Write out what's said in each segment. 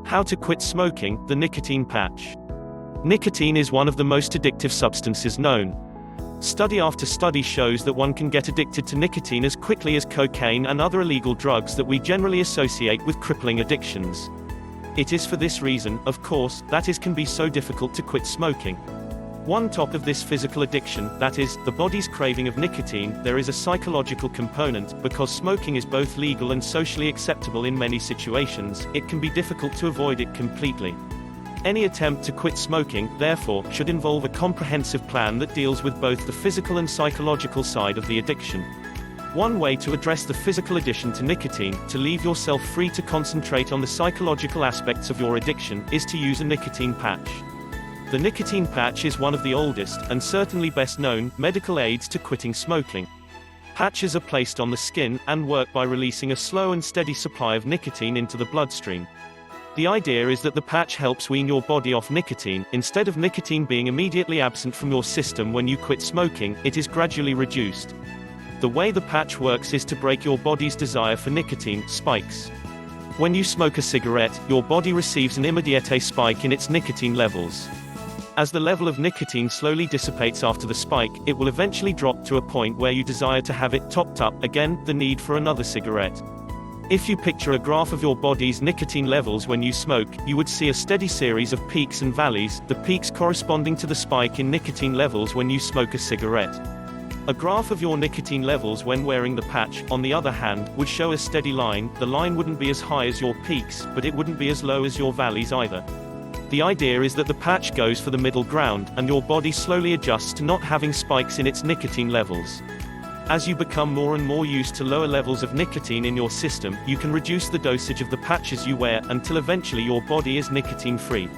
How to quit smoking, the nicotine patch. Nicotine is one of the most addictive substances known. Study after study shows that one can get addicted to nicotine as quickly as cocaine and other illegal drugs that we generally associate with crippling addictions. It is for this reason, of course, that it can be so difficult to quit smoking. On top of this physical addiction, that is, the body's craving of nicotine, there is a psychological component. Because smoking is both legal and socially acceptable in many situations, it can be difficult to avoid it completely. Any attempt to quit smoking, therefore, should involve a comprehensive plan that deals with both the physical and psychological side of the addiction. One way to address the physical addiction to nicotine, to leave yourself free to concentrate on the psychological aspects of your addiction, is to use a nicotine patch. The nicotine patch is one of the oldest, and certainly best known, medical aids to quitting smoking. Patches are placed on the skin, and work by releasing a slow and steady supply of nicotine into the bloodstream. The idea is that the patch helps wean your body off nicotine. Instead of nicotine being immediately absent from your system when you quit smoking, it is gradually reduced. The way the patch works is to break your body's desire for nicotine spikes. When you smoke a cigarette, your body receives an immediate spike in its nicotine levels. As the level of nicotine slowly dissipates after the spike, it will eventually drop to a point where you desire to have it topped up, again, the need for another cigarette. If you picture a graph of your body's nicotine levels when you smoke, you would see a steady series of peaks and valleys, the peaks corresponding to the spike in nicotine levels when you smoke a cigarette. A graph of your nicotine levels when wearing the patch, on the other hand, would show a steady line. The line wouldn't be as high as your peaks, but it wouldn't be as low as your valleys either. The idea is that the patch goes for the middle ground, and your body slowly adjusts to not having spikes in its nicotine levels. As you become more and more used to lower levels of nicotine in your system, you can reduce the dosage of the patches you wear, until eventually your body is nicotine-free.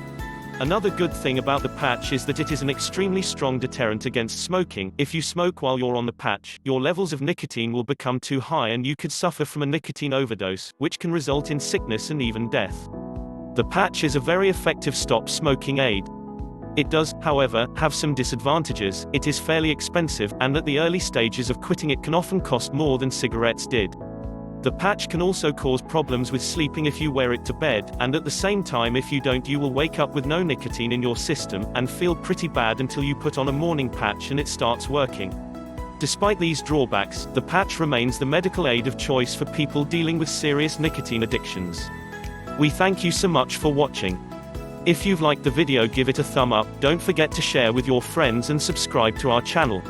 Another good thing about the patch is that it is an extremely strong deterrent against smoking. If you smoke while you're on the patch, your levels of nicotine will become too high and you could suffer from a nicotine overdose, which can result in sickness and even death. The patch is a very effective stop-smoking aid. It does, however, have some disadvantages. It is fairly expensive, and at the early stages of quitting it can often cost more than cigarettes did. The patch can also cause problems with sleeping if you wear it to bed, and at the same time if you don't you will wake up with no nicotine in your system, and feel pretty bad until you put on a morning patch and it starts working. Despite these drawbacks, the patch remains the medical aid of choice for people dealing with serious nicotine addictions. We thank you so much for watching. If you've liked the video, give it a thumb up, don't forget to share with your friends and subscribe to our channel.